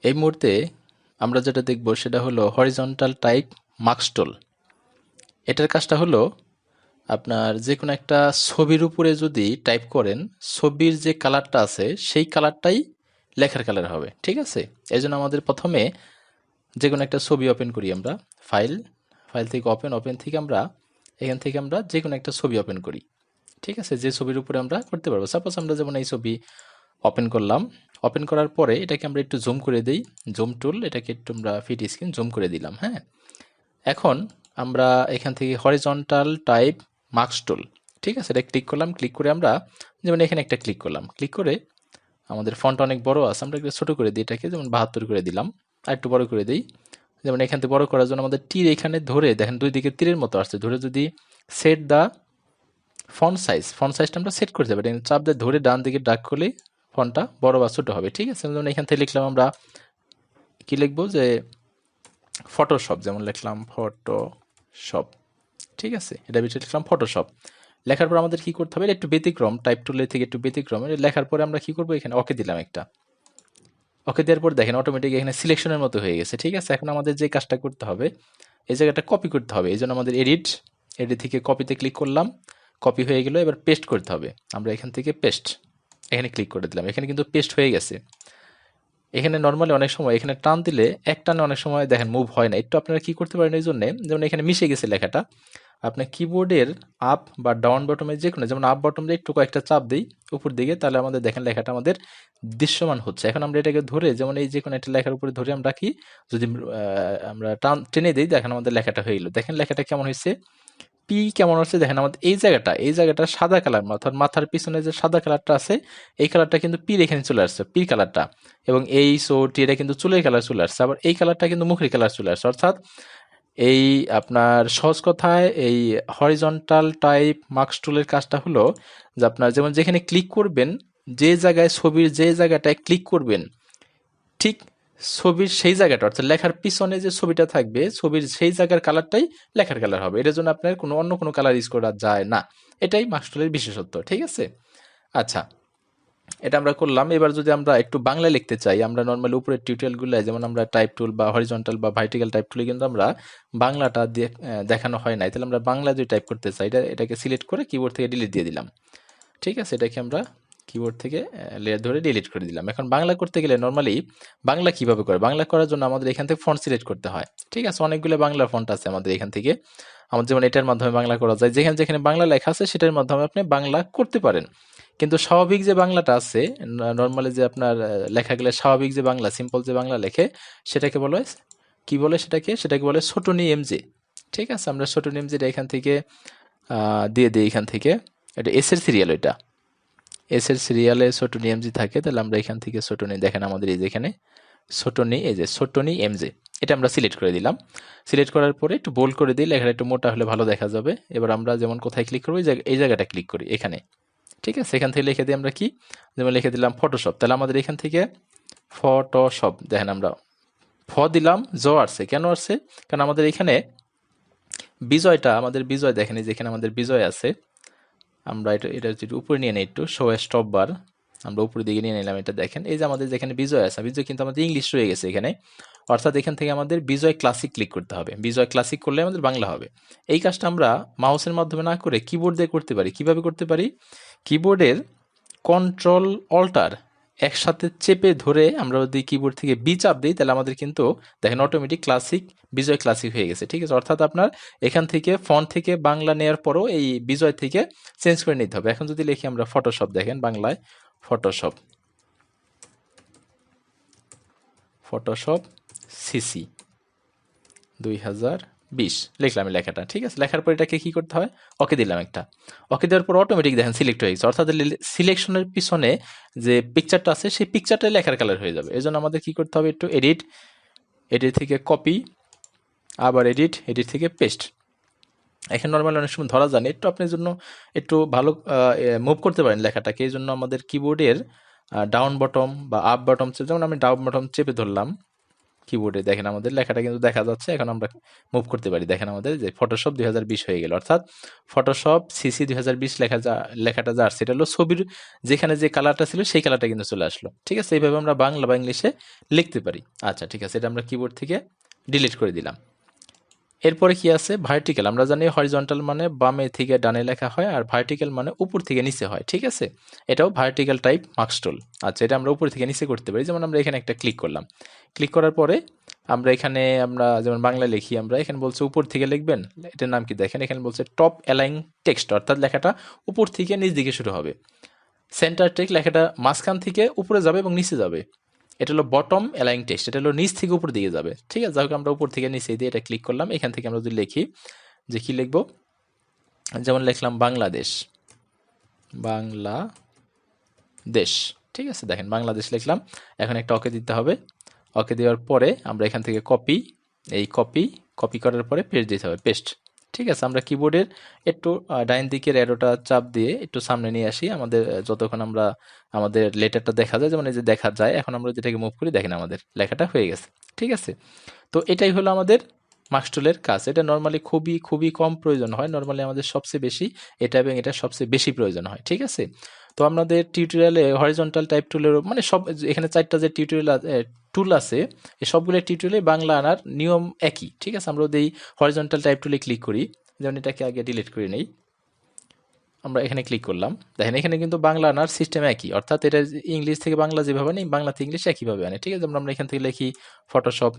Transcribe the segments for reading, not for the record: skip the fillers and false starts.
এই মুহূর্তে আমরা যেটা দেখব সেটা হলো হরিজন্টাল টাইপ মার্কস টুল। এটার কাজটা হলো আপনার যে কোনো একটা ছবির উপরে যদি টাইপ করেন, ছবির যে কালারটা আছে সেই কালারটাই লেখার কালার হবে, ঠিক আছে? এই জন্য আমাদের প্রথমে যে কোনো একটা ছবি ওপেন করি আমরা। ফাইল ফাইল থেকে ওপেন থেকে আমরা এখান থেকে আমরা যে কোনো একটা ছবি ওপেন করি, ঠিক আছে? যে ছবির উপরে আমরা করতে পারবো। সাপোজ আমরা যেমন এই ছবি ওপেন করলাম। ওপেন করার পরে এটাকে আমরা একটু জুম করে দিই, জুম টুল, এটাকে একটু আমরা ফিট স্ক্রিন জুম করে দিলাম। হ্যাঁ, এখন আমরা এখান থেকে হরিজন্টাল টাইপ মার্কস টুল, ঠিক আছে, এটা ক্লিক করলাম। ক্লিক করে আমরা যেমন এখানে একটা ক্লিক করলাম। ক্লিক করে আমাদের ফন্ট অনেক বড় আছে, আমরা একটু ছোট করে দিই, এটাকে যেমন 72 করে দিলাম। আর একটু বড় করে দিই, যেমন এখান থেকে বড় করার জন্য আমাদের তীর এখানে ধরে দেখেন দুই দিকে তীরের মতো আসছে, ধরে যদি সেট দা ফন্ট সাইজটা আমরা সেট করতে পারি। চাপ দিয়ে ধরে ডান দিকে ড্রাগ করলে ফন্টটা বড় বা ছোট হবে, ঠিক আছে? যেমন এখান থেকে লিখলাম আমরা কি লিখবো, যে ফটোশপ, যেমন লিখলাম ফটোশপ, ঠিক আছে? এটা ভিতরে লিখলাম ফটোশপ। লেখার পর আমাদের কি করতে হবে, এটা একটু ব্যতিক্রম, টাইপ টুলের থেকে একটু ব্যতিক্রম। এটা লেখার পরে আমরা কি করবো, এখানে ওকে দিলাম একটা। ওকে দেওয়ার পর দেখেন অটোমেটিক এখানে সিলেকশনের মতো হয়ে গেছে, ঠিক আছে? এখন আমাদের যে কাজটা করতে হবে, এই জায়গাটা কপি করতে হবে। এই জন্য আমাদের এডিট থেকে কপিতে ক্লিক করলাম, কপি হয়ে গেল। এবার পেস্ট করতে হবে। আমরা এখান থেকে পেস্ট, এখানে ক্লিক করে দিলাম। এখানে কিন্তু পেস্ট হয়ে গেছে। এখানে নর্মালি অনেক সময় এখানে টান দিলে এক টানে অনেক সময় দেখেন মুভ হয় না। একটু আপনারা কি করতে পারেন, এই জন্য যেমন এখানে মিশে গেছে লেখাটা, আপনার কিবোর্ডের আপ বা ডাউন বটমে যে কোনো, যেমন আপ বটম দিয়ে একটু কয়েকটা চাপ দিই উপর দিকে, তাহলে আমাদের দেখেন লেখাটা আমাদের দৃশ্যমান হচ্ছে। এখন আমরা এটাকে ধরে, যেমন এই যে কোনো একটা লেখার উপরে ধরে আমরা কি যদি আমরা টেনে দিই, দেখেন আমাদের লেখাটা হয়ে গেল। দেখেন লেখাটা কেমন হয়েছে, পি কেমন হচ্ছে, দেখেন আমাদের এই জায়গাটা সাদা কালার, অর্থাৎ মাথার পিছনে যে সাদা কালারটা আছে এই কালারটা কিন্তু পির এখানে চলে আসছে, পির কালারটা। এবং এই টি এটা কিন্তু চুলের কালার চলে আসছে। আবার এই কালারটা কিন্তু মুখের কালার চলে আসছে। অর্থাৎ এই আপনার সহজ কথায় এই হরিজন্টাল টাইপ মার্কস টুলের কাজটা হলো যে আপনার যেমন যেখানে ক্লিক করবেন, যে জায়গায় ছবির যে জায়গাটায় ক্লিক করবেন, ঠিক ছবির সেই জায়গাটা, অর্থাৎ লেখার পিছনে যে ছবিটা থাকবে ছবির সেই জায়গার কালারটাই লেখার কালার হবে। এটার জন্য আপনার কোনো অন্য কোনো কালার ইউজ করা যায় না। এটাই মার্কস টুলের বিশেষত্ব, ঠিক আছে? আচ্ছা, এটা আমরা করলাম। এবার যদি আমরা একটু বাংলায় লিখতে চাই, আমরা নর্মালি উপরের টিউটোরিয়ালগুলো যেমন আমরা টাইপ টুল বা হরিজন্টাল বা ভার্টিক্যাল টাইপ টুলে কিন্তু আমরা বাংলাটা দেখানো হয় নাই। তাহলে আমরা বাংলা যদি টাইপ করতে চাই, এটাকে সিলেক্ট করে কিবোর্ড থেকে ডিলিট দিয়ে দিলাম, ঠিক আছে? এটাকে আমরা কিবোর্ড থেকে লেয়ার ধরে ডিলিট করে দিলাম। এখন বাংলা করতে গেলে নর্মালি বাংলা কিভাবে করে, বাংলা করার জন্য আমাদের এখান থেকে ফন্ট সিলেক্ট করতে হয়, ঠিক আছে? অনেকগুলো বাংলা ফন্ট আছে আমাদের এখান থেকে। আমাদের যেমন এটার মাধ্যমে বাংলা করা যায়, যেখানে যেখানে বাংলা লেখা আছে সেটার মাধ্যমে আপনি বাংলা করতে পারেন। কিন্তু স্বাভাবিক যে বাংলাটা আছে, নর্মালি যে আপনার লেখাগুলো স্বাভাবিক যে বাংলা, সিম্পল যে বাংলা লেখে, সেটাকে বলে কি বলে, সেটাকে বলে ছোটনি এমজে, ঠিক আছে? আমরা ছোটনি এমজিটা এখান থেকে দিয়ে দিই। এখান থেকে এটা এস এর সিরিয়াল, এটা এস এর সিরিয়ালে ছোটনি এমজি থাকে। তাহলে আমরা এখান থেকে ছোটনি, দেখেন আমাদের এই যেখানে ছোটনি, এই যে ছোটনি এমজে, এটা আমরা সিলেক্ট করে দিলাম। সিলেক্ট করার পরে একটু বোল্ড করে দিই, লেখাটা একটু মোটা হলে ভালো দেখা যাবে। এবার আমরা যেমন কোথায় ক্লিক করবো, এই জায়গাটা ক্লিক করি এখানে, ঠিক আছে? এখান থেকে লিখে দিই আমরা কি, যেমন লিখে দিলাম ফটোশপ। তাহলে আমাদের এখান থেকে ফটোশপ, দেখেন আমরা ফ দিলাম, জ আসছে। কেন আসছে? কারণ আমাদের এখানে আমাদের বিজয়, দেখেন এই যেখানে আমাদের বিজয় আছে। আমরা এটা যদি উপরে নিয়ে নিই, একটু শো স্টপ বার আমরা উপরের দিকে নিয়ে নিলাম। এটা দেখেন, এই যে আমাদের যেখানে বিজয় আছে, বিজয় কিন্তু আমাদের ইংলিশ রয়ে গেছে এখানে। অর্থাৎ এখান থেকে আমাদের বিজয় ক্লাসিক ক্লিক করতে হবে। বিজয় ক্লাসিক করলে আমাদের বাংলা হবে। এই কাজটা আমরা মাউসের মাধ্যমে না করে কিবোর্ড দিয়ে করতে পারি। কিভাবে করতে পারি? কিবোর্ডের কন্ট্রোল অল্টার একসাথে চেপে ধরে আমরা যদি কিবোর্ড থেকে বি চাপ দিই, তাহলে আমাদের কিন্তু দেখেন অটোমেটিক বিজয় ক্লাসিক হয়ে গেছে, ঠিক আছে? অর্থাৎ আপনার এখান থেকে ফন্ট থেকে বাংলা নেওয়ার পরও এই বিজয় থেকে চেঞ্জ করে নিতে হবে। এখন যদি লিখি আমরা ফটোশপ, দেখেন বাংলায় ফটোশপ, সিসি 2020 লিখলাম এই লেখাটা, ঠিক আছে? লেখার পর এটাকে কি করতে হয়, ওকে দিলাম একটা। ওকে দেওয়ার পর অটোমেটিক দেখেন সিলেক্ট হয়ে গেছে। অর্থাৎ সিলেকশনের পিছনে যে পিকচারটা আছে সেই পিকচারটাই লেখার কালার হয়ে যাবে। এই জন্য আমাদের কি করতে হবে, একটু এডিট থেকে কপি, আবার এডিট থেকে পেস্ট। এখানে নর্মালি অনেক সময় ধরা যায় না, একটু আপনার জন্য একটু ভালো মুভ করতে পারেন লেখাটাকে। এই জন্য আমাদের কিবোর্ডের ডাউন বটম বা আপ বটম, যেমন আমি ডাউন বটম চেপে ধরলাম, কিবোর্ডে দেখেন আমাদের লেখাটা কিন্তু দেখা যাচ্ছে। এখন আমরা মুভ করতে পারি। দেখেন আমাদের যে ফটোশপ 2020 হয়ে গেল, অর্থাৎ ফটোশপ সিসি 2020 লেখাটা যা আসছে এটা হলো ছবির যেখানে যে কালারটা ছিল সেই কালারটা কিন্তু চলে আসলো। ঠিক আছে, এইভাবে আমরা বাংলা বা ইংলিশে লিখতে পারি। আচ্ছা ঠিক আছে, এটা আমরা কিবোর্ড থেকে ডিলিট করে দিলাম। এরপরে কি আছে, ভার্টিক্যাল। আমরা জানি হরিজন্টাল মানে বামে থেকে ডানে লেখা হয়, আর ভার্টিক্যাল মানে উপর থেকে নিচে হয়। ঠিক আছে, এটাও ভার্টিক্যাল টাইপ মার্কস টুল। আচ্ছা, এটা আমরা উপর থেকে নিচে করতে পারি। যেমন আমরা এখানে একটা ক্লিক করলাম, ক্লিক করার পরে আমরা যেমন বাংলা লিখি, আমরা এখানে বলছে উপর থেকে লিখবেন, এটার নাম কি দেখেন, এখানে বলছে টপ অ্যালাইন টেক্সট, অর্থাৎ লেখাটা উপর থেকে নিচ দিকে শুরু হবে। সেন্টার টেক্সট, লেখাটা মাঝখান থেকে উপরে যাবে এবং নিচে যাবে। এটা হলো বটম অ্যালাইন টেক্সট, এটা হলো নিচ থেকে উপর দিকে যাবে। ঠিক আছে, যাই হোক আমরা উপর থেকে নিচে দিয়ে এটা ক্লিক করলাম। এখান থেকে আমরা যদি লিখি যে কি লিখবো, যেমন লিখলাম বাংলাদেশ, বাংলাদেশ। ঠিক আছে, দেখেন বাংলাদেশ লিখলাম। এখন একটা ওকে দিতে হবে। ওকে দেওয়ার পরে আমরা এখান থেকে কপি করার পরে পেস্ট দিতে হবে, পেস্ট। ঠিক আছে, আমরা কিবোর্ডের একটু ডাইন দিকের অ্যারোটা চাপ দিয়ে একটু সামনে নিয়ে আসি, আমাদের যতক্ষণ আমরা আমাদের লেটারটা দেখা যায়, যেমন এই যে দেখা যায়। এখন আমরা যেটাকে মুভ করি, দেখেন আমাদের লেখাটা হয়ে গেছে। ঠিক আছে, তো এটাই হলো আমাদের মার্কস টুলের কাজ। এটা নর্মালি খুবই খুবই কম প্রয়োজন হয়, নর্মালি আমাদের সবচেয়ে বেশি এটা এবং এটা সবচেয়ে বেশি প্রয়োজন হয়। ঠিক আছে, তো আমাদের টিউটোরিয়ালে হরিজন্টাল টাইপ টুলের মানে সব এখানে 4টা যে টুল আছে, এই সবগুলো টিউটোরিয়ালে বাংলা আনার নিয়ম একই। ঠিক আছে, আমরা যদি হরিজন্টাল টাইপ টুলে ক্লিক করি, যেমন এটাকে আগে ডিলিট করে নেই, আমরা এখানে ক্লিক করলাম, দেখেন এখানে কিন্তু বাংলা আনার সিস্টেম একই, অর্থাৎ এটা ইংলিশ থেকে বাংলা যেভাবে নেই, বাংলা থেকে ইংলিশ একইভাবে আনে। ঠিক আছে, আমরা এখান থেকে লিখি ফটোশপ।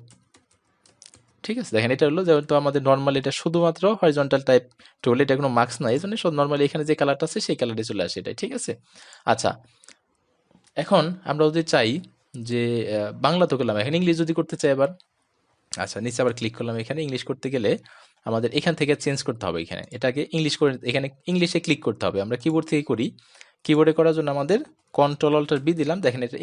ঠিক আছে, দেখেন এটা হলো যেহেতু আমাদের নর্মালি এটা শুধুমাত্র হরিজন্টাল টাইপ টুল, এটা কোনো মার্কস না, এই জন্য সব নর্মালি এখানে যে কালারটা আছে সেই কালারে চলে আসে এটাই। ঠিক আছে, আচ্ছা এখন আমরা যদি চাই যে বাংলা তো করলাম, এখন ইংলিশ যদি করতে চাই এবার, আচ্ছা নিচে আবার ক্লিক করলাম। এখানে ইংলিশ করতে গেলে আমাদের এখান থেকে চেঞ্জ করতে হবে, এখানে এটাকে ইংলিশ করে এখানে ইংলিশে ক্লিক করতে হবে। আমরা কিবোর্ড থেকে করি, কিবোর্ডে করার জন্য আমাদের কন্ট্রোল অল্টার বি দিলাম, দেখেন এটা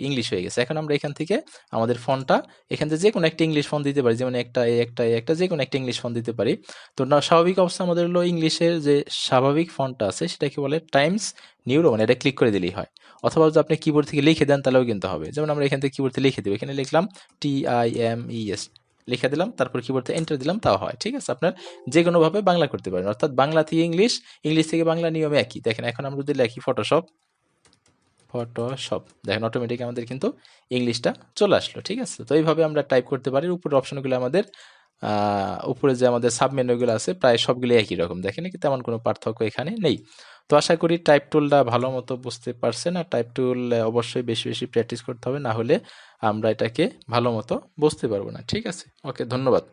ইংলিশ হয়ে গেছে। এখন আমরা এখান থেকে আমাদের ফন্টটা এখান থেকে যে কোনো একটা ইংলিশ ফন্ট দিতে পারি, যেমন একটা যে কোনো একটা ইংলিশ ফন্ট দিতে পারি। তো না, স্বাভাবিক অবস্থা আমাদের হলো ইংলিশের যে স্বাভাবিক ফন্টটা আছে সেটাকে বলে টাইমস নিউ রোমান, এটা ক্লিক করে দিলেই হয়। অথবা যদি আপনি কিবোর্ড থেকে লিখে দেন তাহলেও কিন্তু হবে। যেমন আমরা এখান থেকে কিবোর্ড থেকে লিখে দেবো, এখানে লিখলাম TIMES, লিখে দিলাম, তারপর কিবোর্ডে এন্টার দিলাম, তাও হয়। ঠিক আছে, আপনার যে কোনোভাবে বাংলা করতে পারেন, অর্থাৎ বাংলা থেকে ইংলিশ, ইংলিশ থেকে বাংলা নিয়মে একই। দেখেন এখন আমরা যদি লিখি ফটোশপ, দেখেন অটোমেটিক আমাদের কিন্তু ইংলিশটা চলে আসলো। ঠিক আছে, তো এইভাবে আমরা টাইপ করতে পারি। উপরের অপশনগুলো আমাদের উপরে যে আমাদের সাব মেনুগুলো আছে প্রায় সবগুলো একই রকম, দেখেন কি তেমন কোনো পার্থক্য এখানে নেই। তো আশা করি টাইপ টুলটা ভালো মতো বুঝতে পারছেন। আর টাইপ টুল অবশ্যই বেশি বেশি প্র্যাকটিস করতে হবে, না হলে আমরা এটাকে ভালো মতো বুঝতে পারবো না। ঠিক আছে, ওকে, ধন্যবাদ।